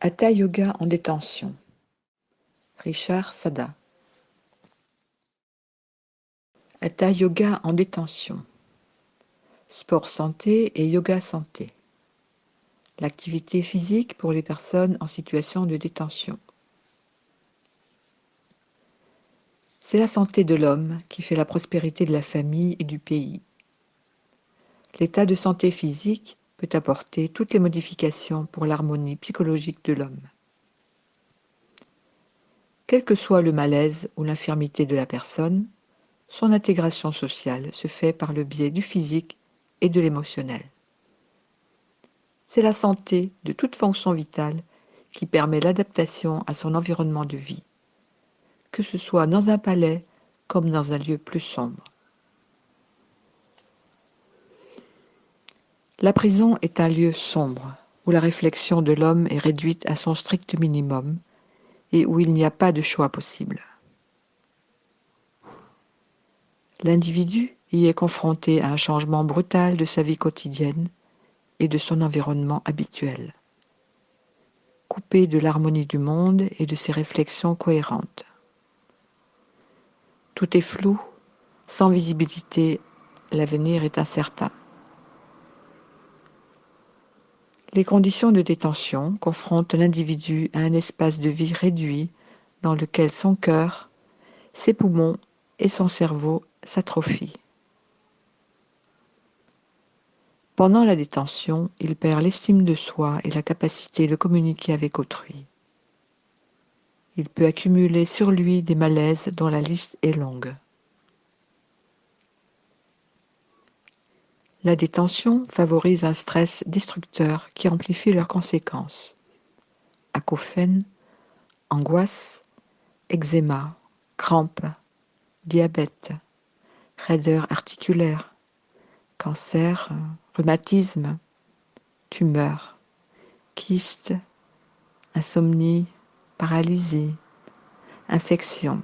Hatha Yoga en détention. Richard Sada. Hatha Yoga en détention. Sport santé et yoga santé. L'activité physique pour les personnes en situation de détention. C'est la santé de l'homme qui fait la prospérité de la famille et du pays. L'état de santé physique peut apporter toutes les modifications pour l'harmonie psychologique de l'homme. Quel que soit le malaise ou l'infirmité de la personne, son intégration sociale se fait par le biais du physique et de l'émotionnel. C'est la santé de toute fonction vitale qui permet l'adaptation à son environnement de vie, que ce soit dans un palais comme dans un lieu plus sombre. La prison est un lieu sombre, où la réflexion de l'homme est réduite à son strict minimum et où il n'y a pas de choix possible. L'individu y est confronté à un changement brutal de sa vie quotidienne et de son environnement habituel, coupé de l'harmonie du monde et de ses réflexions cohérentes. Tout est flou, sans visibilité, l'avenir est incertain. Les conditions de détention confrontent l'individu à un espace de vie réduit dans lequel son cœur, ses poumons et son cerveau s'atrophient. Pendant la détention, il perd l'estime de soi et la capacité de communiquer avec autrui. Il peut accumuler sur lui des malaises dont la liste est longue. La détention favorise un stress destructeur qui amplifie leurs conséquences. Acouphènes, angoisse, eczéma, crampes, diabète, raideur articulaire, cancer, rhumatisme, tumeur, kyste, insomnie, paralysie, infection,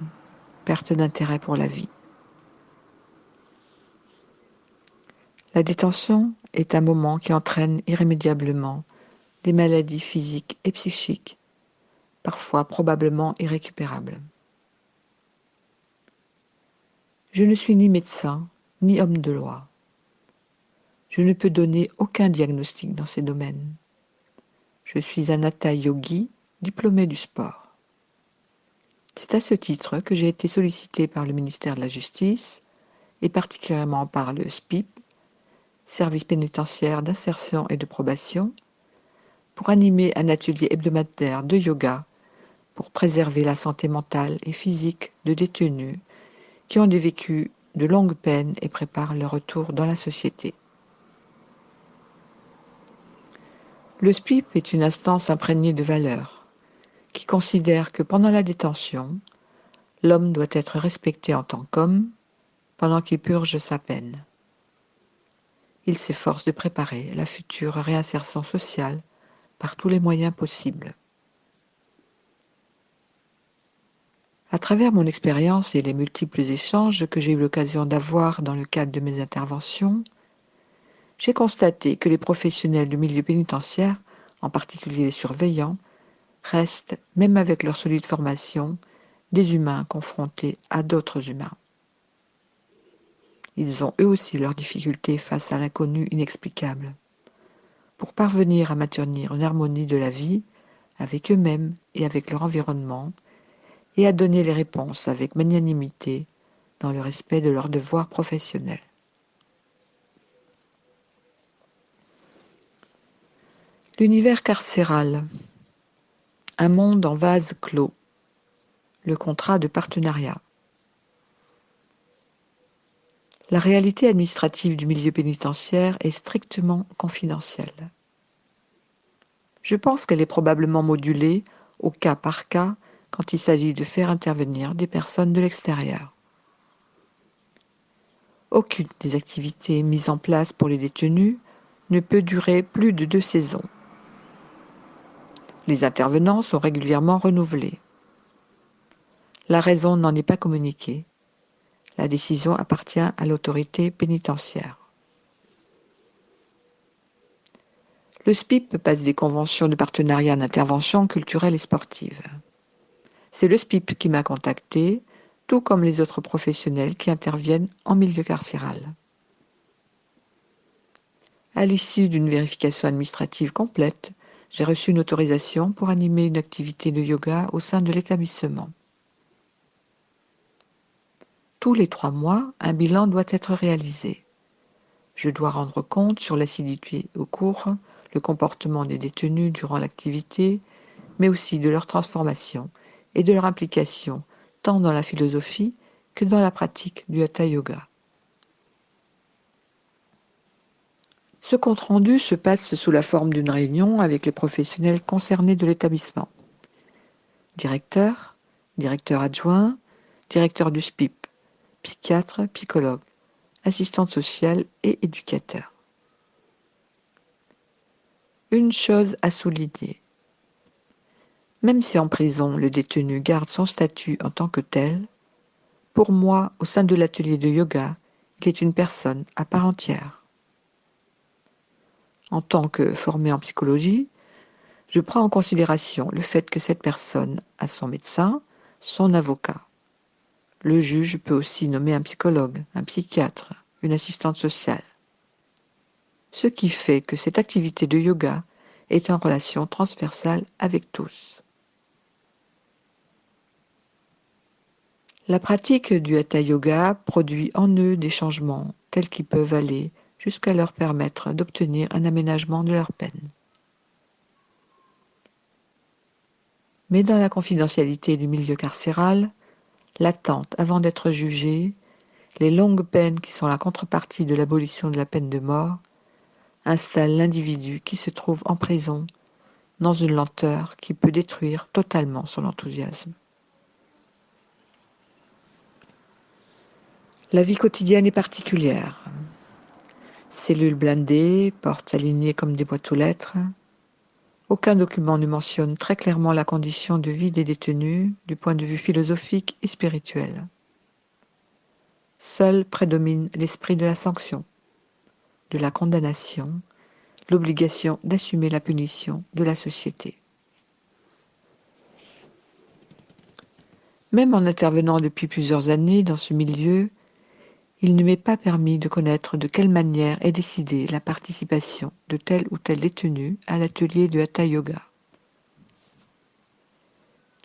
perte d'intérêt pour la vie. La détention est un moment qui entraîne irrémédiablement des maladies physiques et psychiques, parfois probablement irrécupérables. Je ne suis ni médecin, ni homme de loi. Je ne peux donner aucun diagnostic dans ces domaines. Je suis un hatha yogi diplômé du sport. C'est à ce titre que j'ai été sollicité par le ministère de la Justice et particulièrement par le SPIP, Service pénitentiaire d'insertion et de probation, pour animer un atelier hebdomadaire de yoga pour préserver la santé mentale et physique de détenus qui ont vécu de longues peines et préparent leur retour dans la société. Le SPIP est une instance imprégnée de valeurs qui considère que pendant la détention, l'homme doit être respecté en tant qu'homme pendant qu'il purge sa peine. Il s'efforce de préparer la future réinsertion sociale par tous les moyens possibles. À travers mon expérience et les multiples échanges que j'ai eu l'occasion d'avoir dans le cadre de mes interventions, j'ai constaté que les professionnels du milieu pénitentiaire, en particulier les surveillants, restent, même avec leur solide formation, des humains confrontés à d'autres humains. Ils ont eux aussi leurs difficultés face à l'inconnu inexplicable. Pour parvenir à maintenir une harmonie de la vie avec eux-mêmes et avec leur environnement, et à donner les réponses avec magnanimité dans le respect de leurs devoirs professionnels. L'univers carcéral, un monde en vase clos, le contrat de partenariat. La réalité administrative du milieu pénitentiaire est strictement confidentielle. Je pense qu'elle est probablement modulée au cas par cas quand il s'agit de faire intervenir des personnes de l'extérieur. Aucune des activités mises en place pour les détenus ne peut durer plus de 2 saisons. Les intervenants sont régulièrement renouvelés. La raison n'en est pas communiquée. La décision appartient à l'autorité pénitentiaire. Le SPIP passe des conventions de partenariat d'intervention culturelle et sportive. C'est le SPIP qui m'a contacté, tout comme les autres professionnels qui interviennent en milieu carcéral. À l'issue d'une vérification administrative complète, j'ai reçu une autorisation pour animer une activité de yoga au sein de l'établissement. Tous les 3 mois, un bilan doit être réalisé. Je dois rendre compte sur l'assiduité au cours, le comportement des détenus durant l'activité, mais aussi de leur transformation et de leur implication tant dans la philosophie que dans la pratique du Hatha Yoga. Ce compte-rendu se passe sous la forme d'une réunion avec les professionnels concernés de l'établissement. Directeur, directeur adjoint, directeur du SPIP, psychiatre, psychologue, assistante sociale et éducateur. Une chose à souligner. Même si en prison le détenu garde son statut en tant que tel, pour moi, au sein de l'atelier de yoga, il est une personne à part entière. En tant que formé en psychologie, je prends en considération le fait que cette personne a son médecin, son avocat. Le juge peut aussi nommer un psychologue, un psychiatre, une assistante sociale. Ce qui fait que cette activité de yoga est en relation transversale avec tous. La pratique du Hatha Yoga produit en eux des changements tels qu'ils peuvent aller jusqu'à leur permettre d'obtenir un aménagement de leur peine. Mais dans la confidentialité du milieu carcéral, l'attente avant d'être jugé, les longues peines qui sont la contrepartie de l'abolition de la peine de mort, installent l'individu qui se trouve en prison dans une lenteur qui peut détruire totalement son enthousiasme. La vie quotidienne est particulière. Cellules blindées, portes alignées comme des boîtes aux lettres. Aucun document ne mentionne très clairement la condition de vie des détenus du point de vue philosophique et spirituel. Seul prédomine l'esprit de la sanction, de la condamnation, l'obligation d'assumer la punition de la société. Même en intervenant depuis plusieurs années dans ce milieu, il ne m'est pas permis de connaître de quelle manière est décidée la participation de tel ou tel détenu à l'atelier de Hatha Yoga.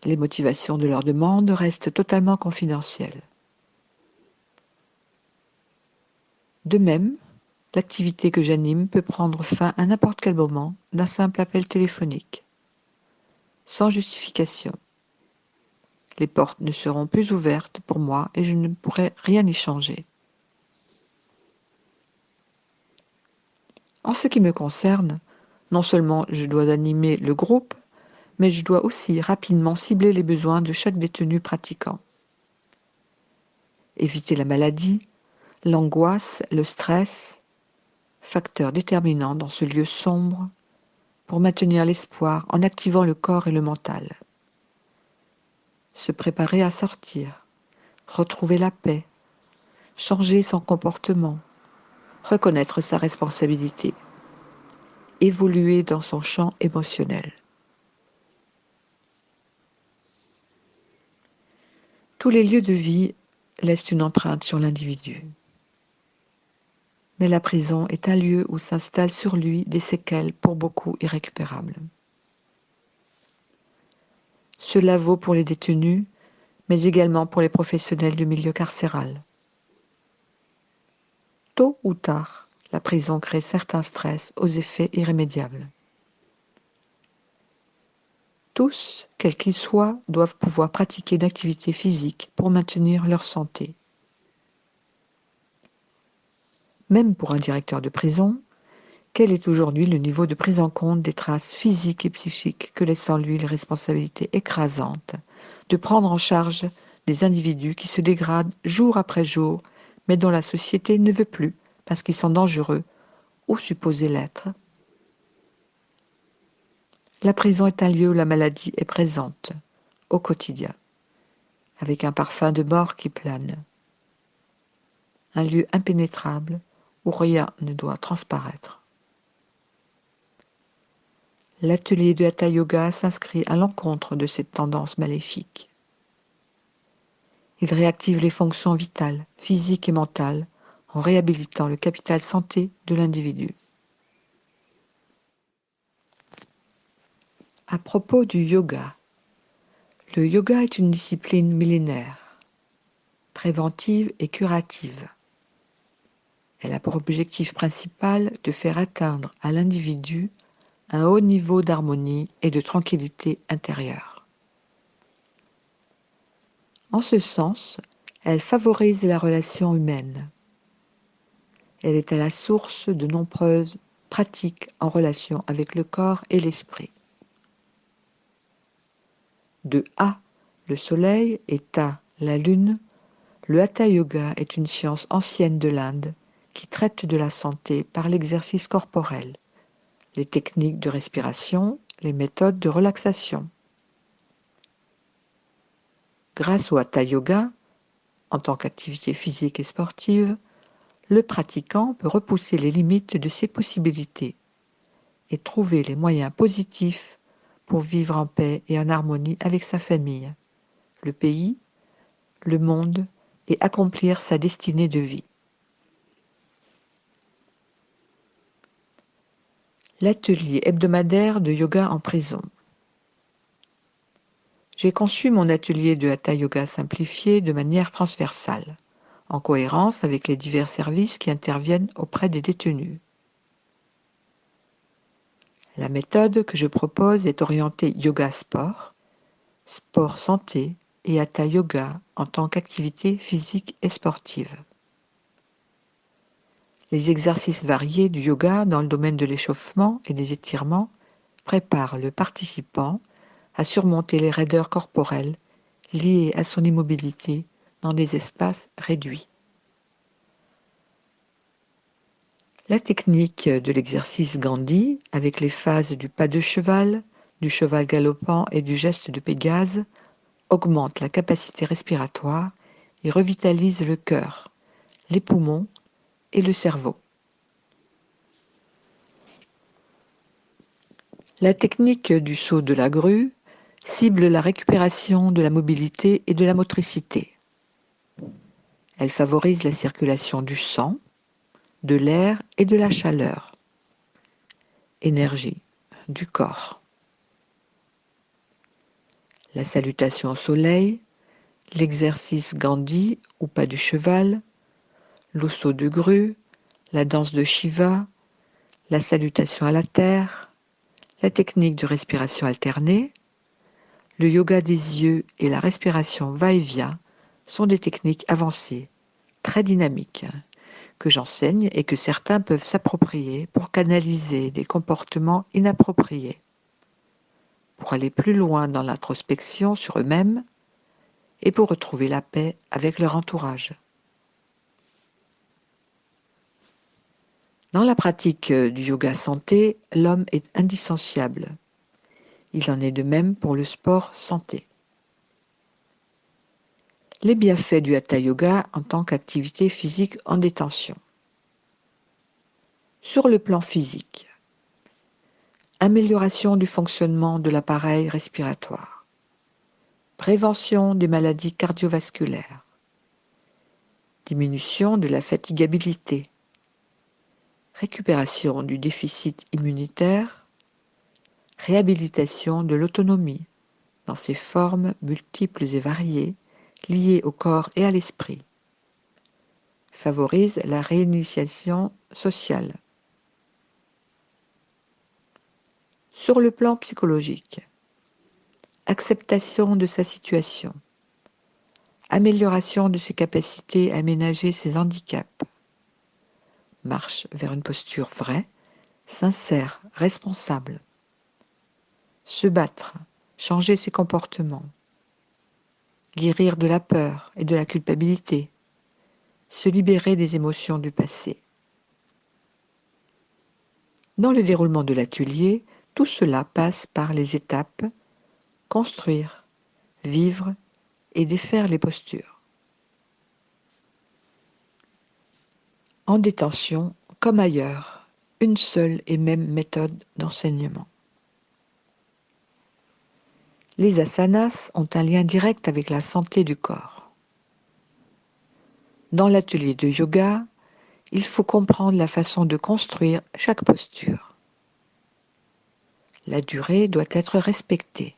Les motivations de leur demande restent totalement confidentielles. De même, l'activité que j'anime peut prendre fin à n'importe quel moment d'un simple appel téléphonique, sans justification. Les portes ne seront plus ouvertes pour moi et je ne pourrai rien y changer. En ce qui me concerne, non seulement je dois animer le groupe, mais je dois aussi rapidement cibler les besoins de chaque détenu pratiquant. Éviter la maladie, l'angoisse, le stress, facteurs déterminants dans ce lieu sombre, pour maintenir l'espoir en activant le corps et le mental. Se préparer à sortir, retrouver la paix, changer son comportement, reconnaître sa responsabilité, évoluer dans son champ émotionnel. Tous les lieux de vie laissent une empreinte sur l'individu. Mais la prison est un lieu où s'installent sur lui des séquelles pour beaucoup irrécupérables. Cela vaut pour les détenus, mais également pour les professionnels du milieu carcéral. Tôt ou tard, la prison crée certains stress aux effets irrémédiables. Tous, quels qu'ils soient, doivent pouvoir pratiquer une activité physique pour maintenir leur santé. Même pour un directeur de prison, quel est aujourd'hui le niveau de prise en compte des traces physiques et psychiques que laissent en lui les responsabilités écrasantes de prendre en charge des individus qui se dégradent jour après jour, mais dont la société ne veut plus parce qu'ils sont dangereux ou supposés l'être. La prison est un lieu où la maladie est présente, au quotidien, avec un parfum de mort qui plane. Un lieu impénétrable où rien ne doit transparaître. L'atelier de Hatha Yoga s'inscrit à l'encontre de cette tendance maléfique. Il réactive les fonctions vitales, physiques et mentales, en réhabilitant le capital santé de l'individu. À propos du yoga, le yoga est une discipline millénaire, préventive et curative. Elle a pour objectif principal de faire atteindre à l'individu un haut niveau d'harmonie et de tranquillité intérieure. En ce sens, elle favorise la relation humaine. Elle est à la source de nombreuses pratiques en relation avec le corps et l'esprit. De A, le soleil, et Ta, la lune, le Hatha Yoga est une science ancienne de l'Inde qui traite de la santé par l'exercice corporel, les techniques de respiration, les méthodes de relaxation. Grâce au Hatha Yoga, en tant qu'activité physique et sportive, le pratiquant peut repousser les limites de ses possibilités et trouver les moyens positifs pour vivre en paix et en harmonie avec sa famille, le pays, le monde et accomplir sa destinée de vie. L'atelier hebdomadaire de yoga en prison. J'ai conçu mon atelier de Hatha Yoga simplifié de manière transversale, en cohérence avec les divers services qui interviennent auprès des détenus. La méthode que je propose est orientée yoga-sport, sport santé et Hatha Yoga en tant qu'activité physique et sportive. Les exercices variés du yoga dans le domaine de l'échauffement et des étirements préparent le participant à surmonter les raideurs corporelles liées à son immobilité dans des espaces réduits. La technique de l'exercice Gandhi, avec les phases du pas de cheval, du cheval galopant et du geste de Pégase, augmente la capacité respiratoire et revitalise le cœur, les poumons et le cerveau. La technique du saut de la grue cible la récupération de la mobilité et de la motricité. Elle favorise la circulation du sang, de l'air et de la chaleur. Énergie du corps. La salutation au soleil, l'exercice Gandhi ou pas du cheval, le saut de grue, la danse de Shiva, la salutation à la terre, la technique de respiration alternée, le yoga des yeux et la respiration va-et-vient sont des techniques avancées, très dynamiques, que j'enseigne et que certains peuvent s'approprier pour canaliser des comportements inappropriés, pour aller plus loin dans l'introspection sur eux-mêmes et pour retrouver la paix avec leur entourage. Dans la pratique du yoga santé, l'homme est indissociable. Il en est de même pour le sport santé. Les bienfaits du Hatha Yoga en tant qu'activité physique en détention. Sur le plan physique, amélioration du fonctionnement de l'appareil respiratoire, prévention des maladies cardiovasculaires, diminution de la fatigabilité, récupération du déficit immunitaire, réhabilitation de l'autonomie dans ses formes multiples et variées liées au corps et à l'esprit, favorise la réinitiation sociale. Sur le plan psychologique, acceptation de sa situation, amélioration de ses capacités à ménager ses handicaps, marche vers une posture vraie, sincère, responsable, se battre, changer ses comportements, guérir de la peur et de la culpabilité, se libérer des émotions du passé. Dans le déroulement de l'atelier, tout cela passe par les étapes construire, vivre et défaire les postures. En détention, comme ailleurs, une seule et même méthode d'enseignement. Les asanas ont un lien direct avec la santé du corps. Dans l'atelier de yoga, il faut comprendre la façon de construire chaque posture. La durée doit être respectée.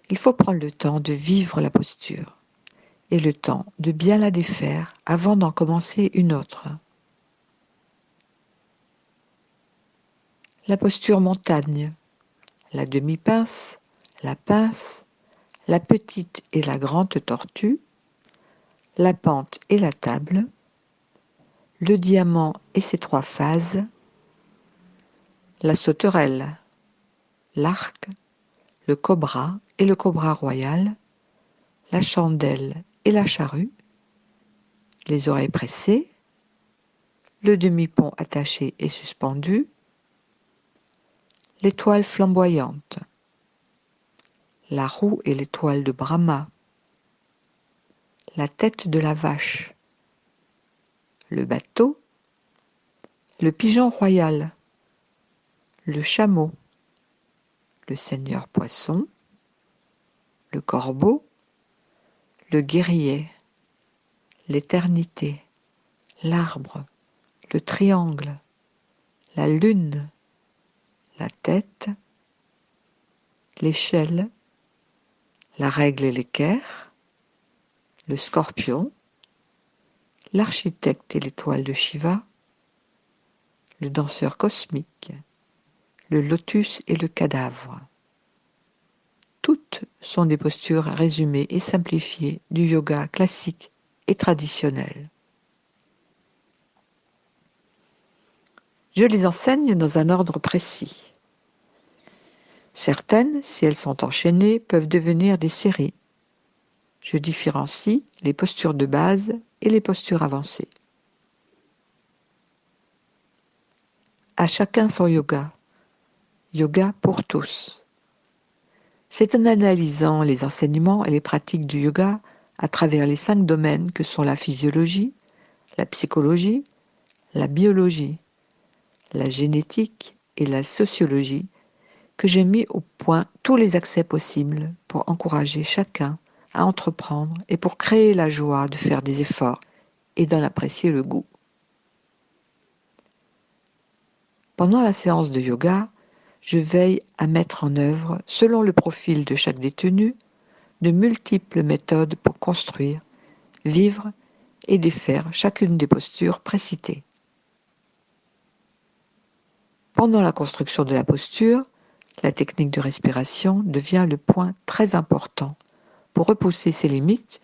Il faut prendre le temps de vivre la posture et le temps de bien la défaire avant d'en commencer une autre. La posture montagne, la demi-pince, la pince, la petite et la grande tortue, la pente et la table, le diamant et ses 3 phases, la sauterelle, l'arc, le cobra et le cobra royal, la chandelle et la charrue, les oreilles pressées, le demi-pont attaché et suspendu, l'étoile flamboyante, la roue et l'étoile de Brahma, la tête de la vache, le bateau, le pigeon royal, le chameau, le seigneur poisson, le corbeau, le guerrier, l'éternité, l'arbre, le triangle, la lune, la tête, l'échelle, la règle et l'équerre, le scorpion, l'architecte et l'étoile de Shiva, le danseur cosmique, le lotus et le cadavre. Toutes sont des postures résumées et simplifiées du yoga classique et traditionnel. Je les enseigne dans un ordre précis. Certaines, si elles sont enchaînées, peuvent devenir des séries. Je différencie les postures de base et les postures avancées. À chacun son yoga. Yoga pour tous. C'est en analysant les enseignements et les pratiques du yoga à travers les 5 domaines que sont la physiologie, la psychologie, la biologie, la génétique et la sociologie que j'ai mis au point tous les accès possibles pour encourager chacun à entreprendre et pour créer la joie de faire des efforts et d'en apprécier le goût. Pendant la séance de yoga, je veille à mettre en œuvre, selon le profil de chaque détenu, de multiples méthodes pour construire, vivre et défaire chacune des postures précitées. Pendant la construction de la posture, la technique de respiration devient le point très important pour repousser ses limites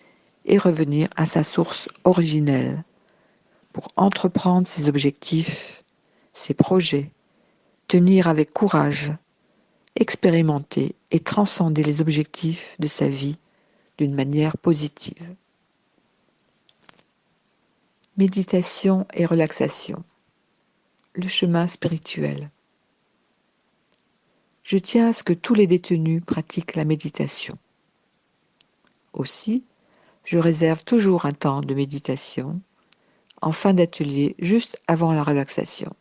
et revenir à sa source originelle, pour entreprendre ses objectifs, ses projets, tenir avec courage, expérimenter et transcender les objectifs de sa vie d'une manière positive. Méditation et relaxation. Le chemin spirituel. Je tiens à ce que tous les détenus pratiquent la méditation. Aussi, je réserve toujours un temps de méditation en fin d'atelier juste avant la relaxation.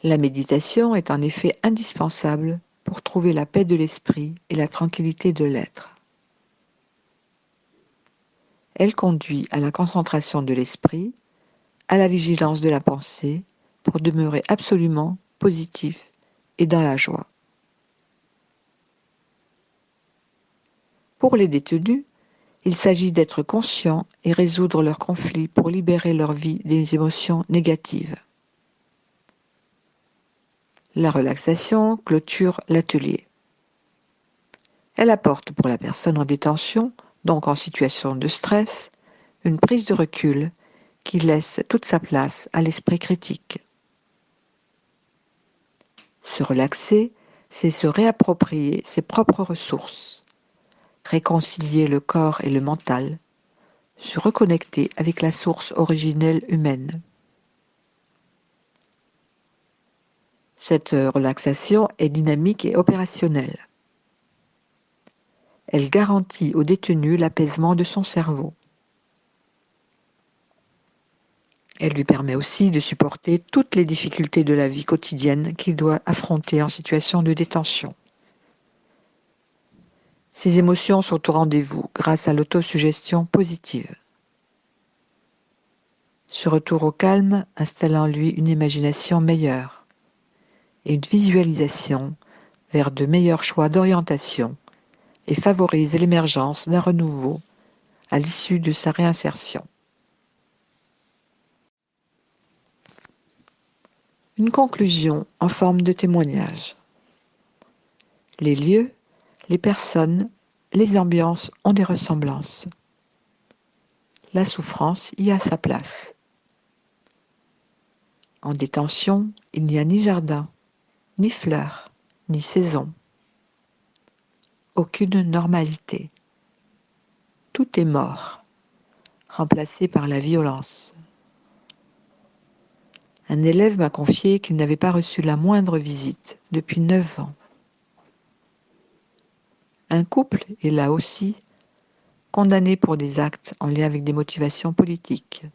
La méditation est en effet indispensable pour trouver la paix de l'esprit et la tranquillité de l'être. Elle conduit à la concentration de l'esprit, à la vigilance de la pensée, pour demeurer absolument positif et dans la joie. Pour les détenus, il s'agit d'être conscient et résoudre leurs conflits pour libérer leur vie des émotions négatives. La relaxation clôture l'atelier. Elle apporte pour la personne en détention, donc en situation de stress, une prise de recul qui laisse toute sa place à l'esprit critique. Se relaxer, c'est se réapproprier ses propres ressources, réconcilier le corps et le mental, se reconnecter avec la source originelle humaine. Cette relaxation est dynamique et opérationnelle. Elle garantit au détenu l'apaisement de son cerveau. Elle lui permet aussi de supporter toutes les difficultés de la vie quotidienne qu'il doit affronter en situation de détention. Ses émotions sont au rendez-vous grâce à l'autosuggestion positive. Ce retour au calme installe en lui une imagination meilleure et une visualisation vers de meilleurs choix d'orientation et favorise l'émergence d'un renouveau à l'issue de sa réinsertion. Une conclusion en forme de témoignage. Les lieux, les personnes, les ambiances ont des ressemblances. La souffrance y a sa place. En détention, il n'y a ni jardin, ni fleurs, ni saison. Aucune normalité. Tout est mort, remplacé par la violence. Un élève m'a confié qu'il n'avait pas reçu la moindre visite depuis 9 ans. Un couple est là aussi, condamné pour des actes en lien avec des motivations politiques.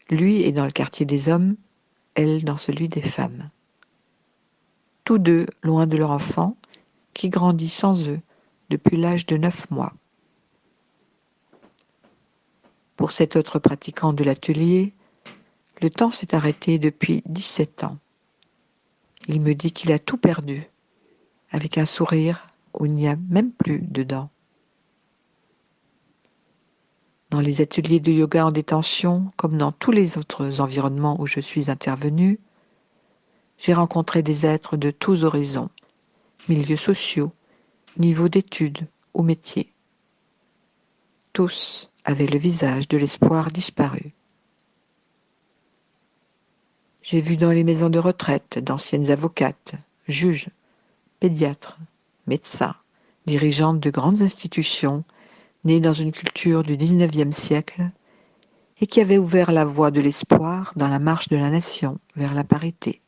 Lui est dans le quartier des hommes, elle dans celui des femmes. Tous deux loin de leur enfant, qui grandit sans eux depuis l'âge de 9 mois. Pour cet autre pratiquant de l'atelier, le temps s'est arrêté depuis 17 ans. Il me dit qu'il a tout perdu, avec un sourire où il n'y a même plus de dents. Dans les ateliers de yoga en détention, comme dans tous les autres environnements où je suis intervenue, j'ai rencontré des êtres de tous horizons, milieux sociaux, niveaux d'études ou métiers. Tous avaient le visage de l'espoir disparu. J'ai vu dans les maisons de retraite d'anciennes avocates, juges, pédiatres, médecins, dirigeantes de grandes institutions, nées dans une culture du XIXe siècle et qui avaient ouvert la voie de l'espoir dans la marche de la nation vers la parité.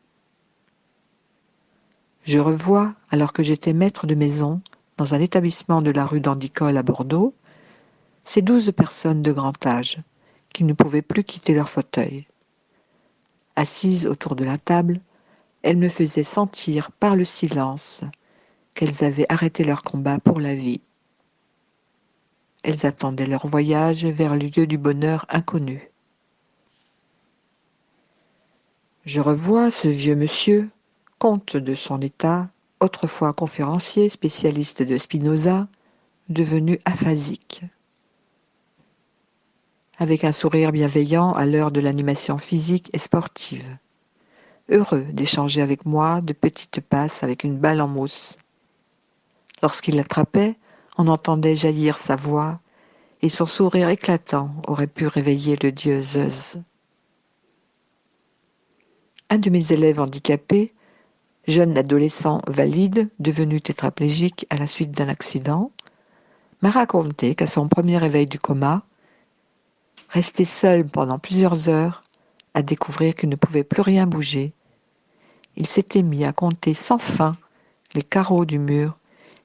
Je revois, alors que j'étais maître de maison dans un établissement de la rue d'Andicole à Bordeaux, ces 12 personnes de grand âge qui ne pouvaient plus quitter leur fauteuil. Assises autour de la table, elles me faisaient sentir par le silence qu'elles avaient arrêté leur combat pour la vie. Elles attendaient leur voyage vers le lieu du bonheur inconnu. Je revois ce vieux monsieur, comte de son état, autrefois conférencier spécialiste de Spinoza, devenu aphasique. Avec un sourire bienveillant à l'heure de l'animation physique et sportive. Heureux d'échanger avec moi de petites passes avec une balle en mousse. Lorsqu'il l'attrapait, on entendait jaillir sa voix et son sourire éclatant aurait pu réveiller le dieu Zeus. Un de mes élèves handicapés, jeune adolescent valide devenu tétraplégique à la suite d'un accident, m'a raconté qu'à son premier réveil du coma, resté seul pendant plusieurs heures, à découvrir qu'il ne pouvait plus rien bouger, il s'était mis à compter sans fin les carreaux du mur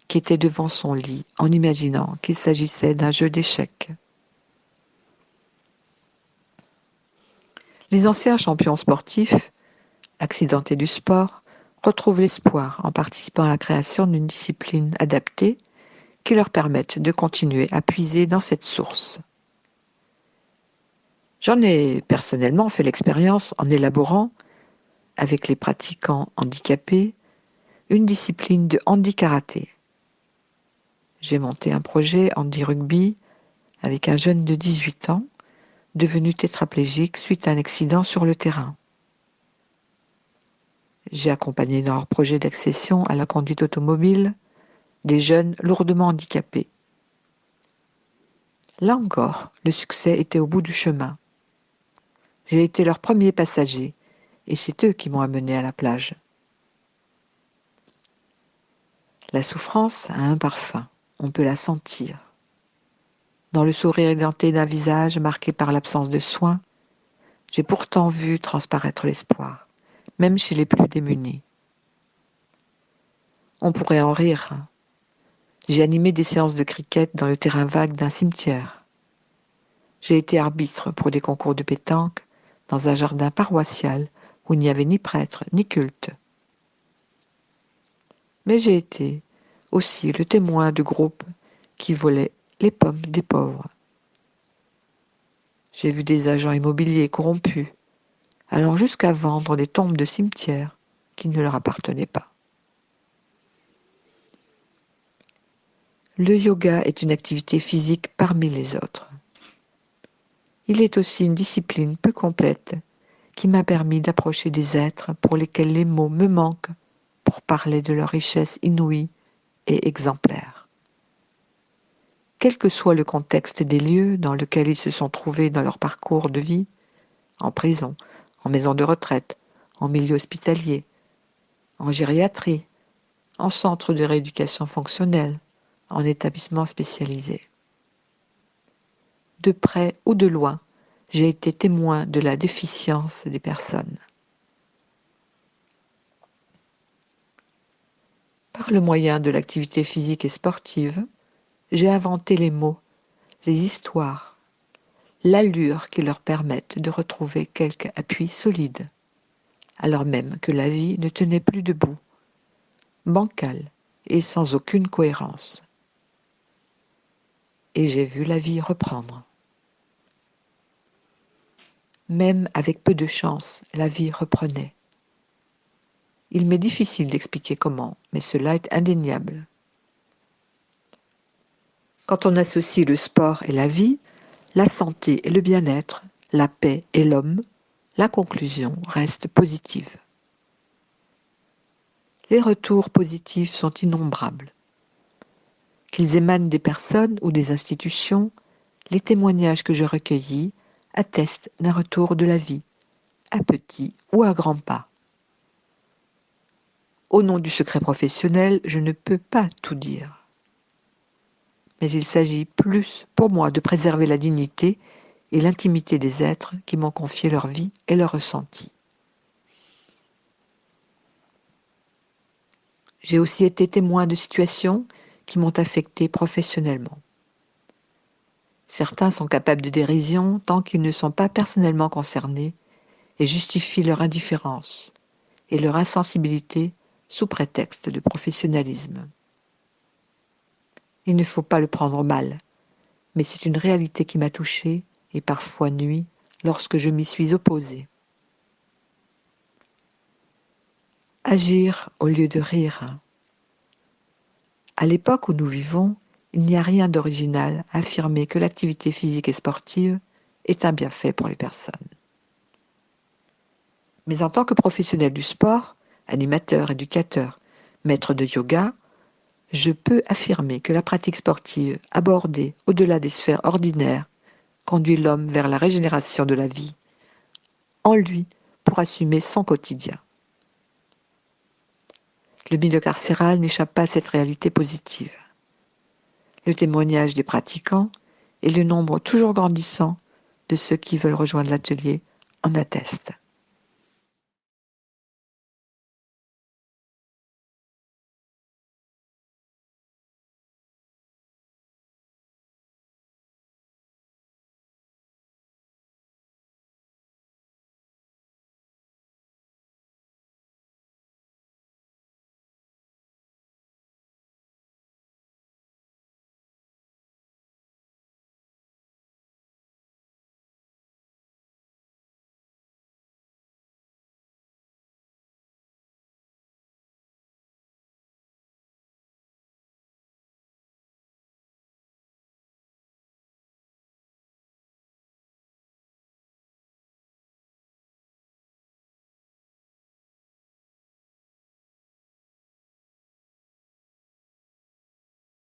qui étaient devant son lit en imaginant qu'il s'agissait d'un jeu d'échecs. Les anciens champions sportifs, accidentés du sport, retrouvent l'espoir en participant à la création d'une discipline adaptée qui leur permette de continuer à puiser dans cette source. J'en ai personnellement fait l'expérience en élaborant, avec les pratiquants handicapés, une discipline de handi-karaté. J'ai monté un projet handi-rugby avec un jeune de 18 ans, devenu tétraplégique suite à un accident sur le terrain. J'ai accompagné dans leur projet d'accession à la conduite automobile des jeunes lourdement handicapés. Là encore, le succès était au bout du chemin. J'ai été leur premier passager, et c'est eux qui m'ont amené à la plage. La souffrance a un parfum, on peut la sentir. Dans le sourire édenté d'un visage marqué par l'absence de soins, j'ai pourtant vu transparaître l'espoir, même chez les plus démunis. On pourrait en rire. J'ai animé des séances de cricket dans le terrain vague d'un cimetière. J'ai été arbitre pour des concours de pétanque dans un jardin paroissial où il n'y avait ni prêtre ni culte. Mais j'ai été aussi le témoin de groupes qui volaient les pommes des pauvres. J'ai vu des agents immobiliers corrompus, allant jusqu'à vendre des tombes de cimetières qui ne leur appartenaient pas. Le yoga est une activité physique parmi les autres. Il est aussi une discipline peu complète qui m'a permis d'approcher des êtres pour lesquels les mots me manquent pour parler de leur richesse inouïe et exemplaire. Quel que soit le contexte des lieux dans lesquels ils se sont trouvés dans leur parcours de vie, en prison, en maison de retraite, en milieu hospitalier, en gériatrie, en centre de rééducation fonctionnelle, en établissement spécialisé. De près ou de loin, j'ai été témoin de la déficience des personnes. Par le moyen de l'activité physique et sportive, j'ai inventé les mots, les histoires, l'allure qui leur permettent de retrouver quelque appui solide, alors même que la vie ne tenait plus debout, bancale et sans aucune cohérence. Et j'ai vu la vie reprendre. Même avec peu de chance, la vie reprenait. Il m'est difficile d'expliquer comment, mais cela est indéniable. Quand on associe le sport et la vie, la santé et le bien-être, la paix et l'homme, la conclusion reste positive. Les retours positifs sont innombrables. Qu'ils émanent des personnes ou des institutions, les témoignages que je recueillis attestent d'un retour de la vie, à petits ou à grands pas. Au nom du secret professionnel, je ne peux pas tout dire. Mais il s'agit plus pour moi de préserver la dignité et l'intimité des êtres qui m'ont confié leur vie et leurs ressentis. J'ai aussi été témoin de situations qui m'ont affecté professionnellement. Certains sont capables de dérision tant qu'ils ne sont pas personnellement concernés et justifient leur indifférence et leur insensibilité sous prétexte de professionnalisme. Il ne faut pas le prendre mal, mais c'est une réalité qui m'a touchée et parfois nuit lorsque je m'y suis opposée. Agir au lieu de rire. À l'époque où nous vivons, il n'y a rien d'original à affirmer que l'activité physique et sportive est un bienfait pour les personnes. Mais en tant que professionnel du sport, animateur, éducateur, maître de yoga, je peux affirmer que la pratique sportive abordée au-delà des sphères ordinaires conduit l'homme vers la régénération de la vie, en lui pour assumer son quotidien. Le milieu carcéral n'échappe pas à cette réalité positive. Le témoignage des pratiquants et le nombre toujours grandissant de ceux qui veulent rejoindre l'atelier en attestent.